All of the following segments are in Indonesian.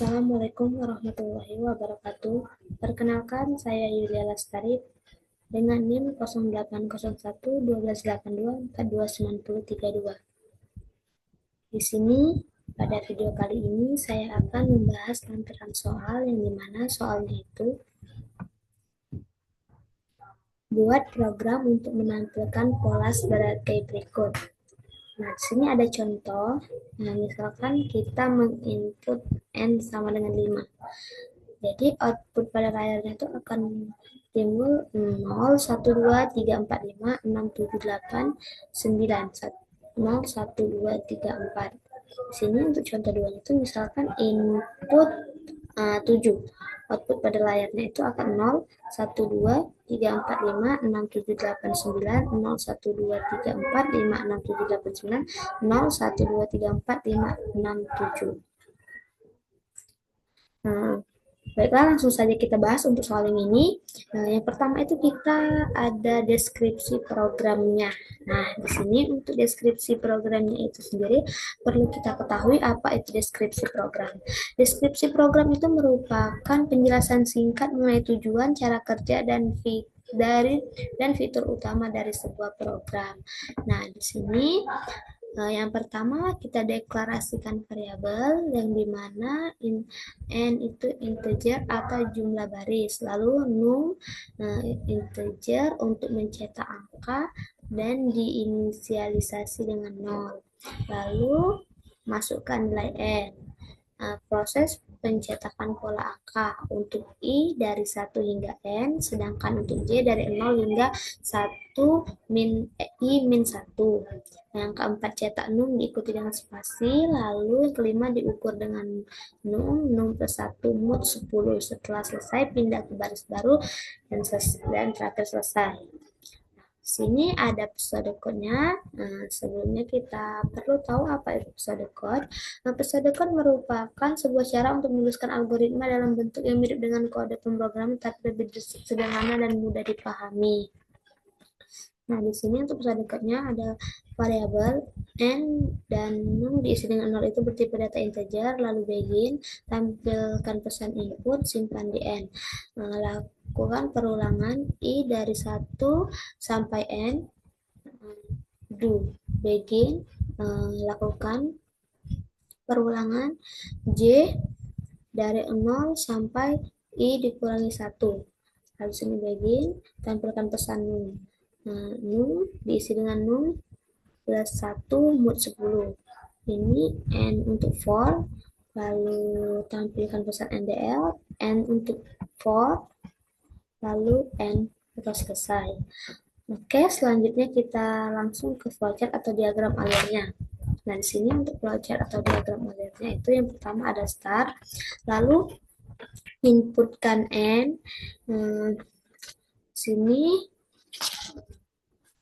Assalamualaikum warahmatullahi wabarakatuh. Perkenalkan, saya Yulia Lestari dengan NIM 0801 1282 429032. Di sini, pada video kali ini, saya akan membahas lampiran soal yang dimana soalnya itu buat program untuk menampilkan pola sebagai berikut. Nah, di sini ada contoh. Nah, misalkan kita menginput N sama dengan 5. Jadi output pada layarnya itu akan timbul 0, 1, 2, 3, 4, 5, 6, 7, 8, 9, 0, 1, 2, 3, 4. Di sini untuk contoh 2 itu misalkan input 7. Output pada layarnya itu akan 0, 1, 2, 3, 4, 5, 6, 7, 8, 9, 0, 1, 2, 3, 4, 5, 6, 7, 8, 9, 0, 1, 2, 3, 4, 5, 6, 7. Baiklah, langsung saja kita bahas untuk soal yang ini. Yang pertama itu kita ada deskripsi programnya. Nah, di sini untuk deskripsi programnya itu sendiri perlu kita ketahui apa itu deskripsi program. Deskripsi program itu merupakan penjelasan singkat mengenai tujuan, cara kerja, dan fitur utama dari sebuah program. Nah, di sini yang pertama kita deklarasikan variabel yang dimana n itu integer atau jumlah baris, lalu num integer untuk mencetak angka dan diinisialisasi dengan 0. Lalu masukkan nilai n. Proses pencetakan pola angka untuk I dari 1 hingga N, sedangkan untuk J dari 0 hingga 1 I min 1. Yang keempat, cetak num diikuti dengan spasi, lalu yang kelima diukur dengan num plus 1 mod 10. Setelah selesai, pindah ke baris baru dan terakhir selesai. Sini ada pseudocode-nya. Sebelumnya kita perlu tahu apa itu pseudocode. Pseudocode merupakan sebuah cara untuk menuliskan algoritma dalam bentuk yang mirip dengan kode pemrograman tapi lebih sederhana dan mudah dipahami. Nah, di sini untuk pseudocode-nya ada variabel n dan num diisi dengan 0 itu bertipe data integer, lalu begin, tampilkan pesan input, simpan di n. Lakukan perulangan I dari 1 sampai N, do, begin, lakukan perulangan J dari 0 sampai I dikurangi 1. Lalu sini begin, tampilkan pesan num. Num diisi dengan num plus 1 mod 10. Ini N untuk for, lalu tampilkan pesan NDL, N untuk for, lalu N atau selesai. Oke, selanjutnya kita langsung ke flowchart atau diagram alurnya. Nah, di sini untuk flowchart atau diagram alurnya itu yang pertama ada start, lalu inputkan N, sini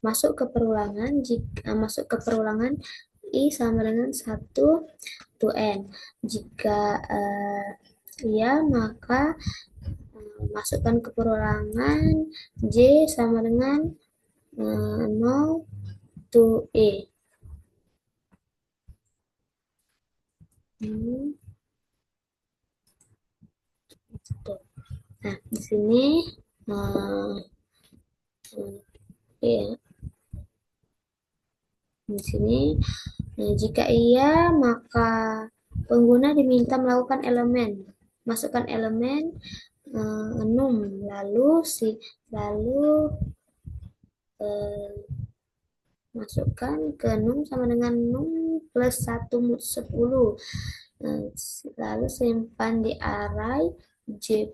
masuk ke perulangan I sama dengan 1 to N. Jika iya, maka masukkan ke perulangan J sama dengan 0 to E. Nah, di sini ya. Di sini jika iya, maka pengguna diminta melakukan masukkan elemen num, lalu masukkan ke num sama dengan num plus 1 mod 10. Lalu simpan di array J++,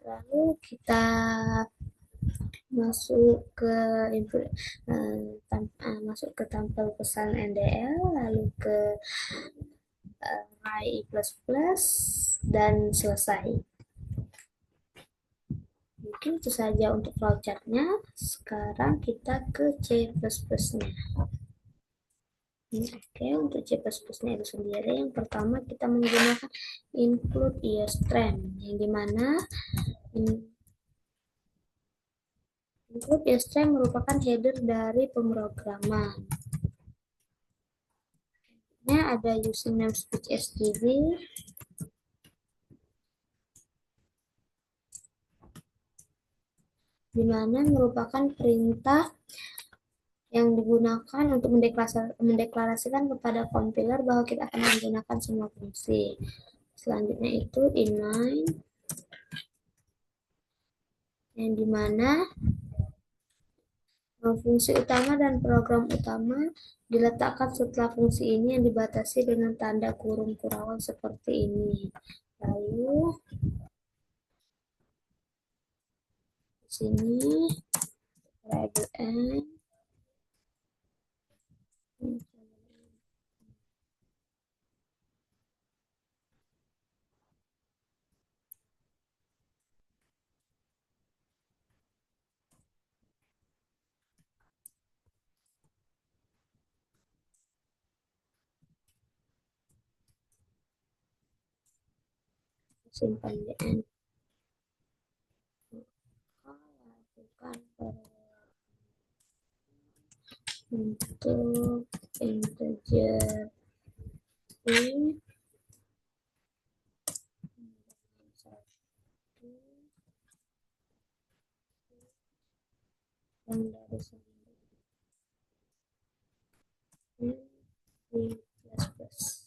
lalu kita masuk ke tampil pesan NDL, lalu ke array I++ dan selesai. Mungkin itu saja untuk flowchart-nya. Sekarang kita ke C++-nya. Oke, untuk C++-nya itu sendiri, yang pertama kita menggunakan include iostream, yang dimana include iostream merupakan header dari pemrograman. ada using namespace std, di mana merupakan perintah yang digunakan untuk mendeklarasikan kepada compiler bahwa kita akan menggunakan semua fungsi. Selanjutnya itu inline, yang dimana fungsi utama dan program utama diletakkan setelah fungsi ini yang dibatasi dengan tanda kurung kurungan seperti ini. Lalu di sini variable n, simpan di n, lakukan untuk integer i yang dari sini di plus.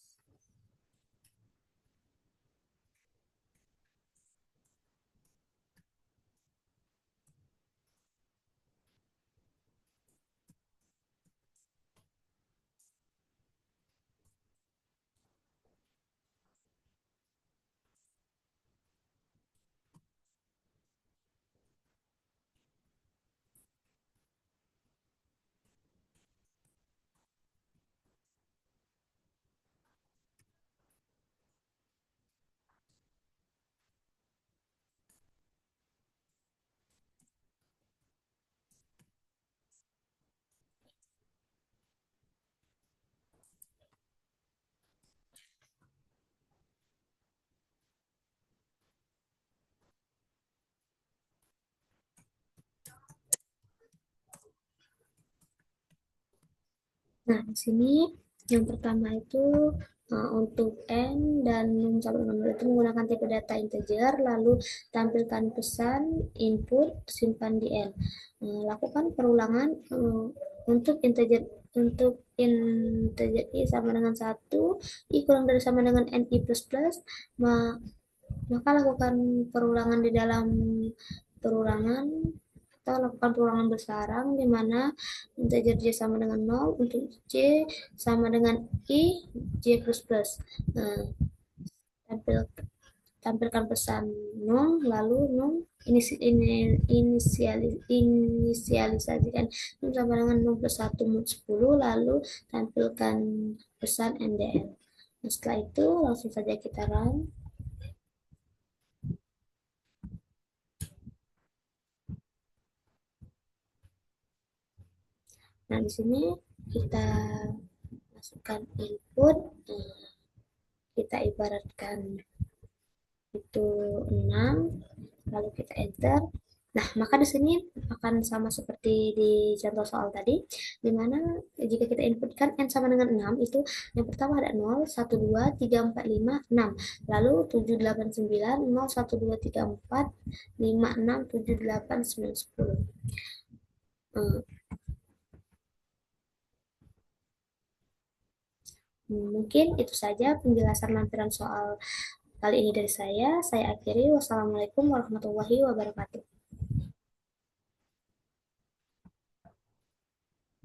Nah, di sini yang pertama itu untuk n dan num sampai dengan 0 itu menggunakan tipe data integer, lalu tampilkan pesan input simpan di n. Lakukan perulangan untuk integer i sama dengan 1, i kurang dari sama dengan n i plus plus, maka lakukan perulangan di dalam perulangan atau lakukan perulangan bersarang di mana integer j sama dengan 0, untuk j sama dengan i j plus plus. Nah, tampil, tampilkan pesan num, lalu num inisialisasikan num sama dengan num plus 1 mod 10, lalu tampilkan pesan ndl. Nah, setelah itu langsung saja kita run. Nah, di sini kita masukkan input, kita ibaratkan itu 6, lalu kita enter. Nah, maka di sini akan sama seperti di contoh soal tadi, di mana jika kita inputkan n sama dengan 6, itu yang pertama ada 0, 1, 2, 3, 4, 5, 6. Lalu 7, 8, 9, 0, 1, 2, 3, 4, 5, 6, 7, 8, 9, 10. Mungkin itu saja penjelasan lampiran soal kali ini dari saya. Saya akhiri. Wassalamualaikum warahmatullahi wabarakatuh.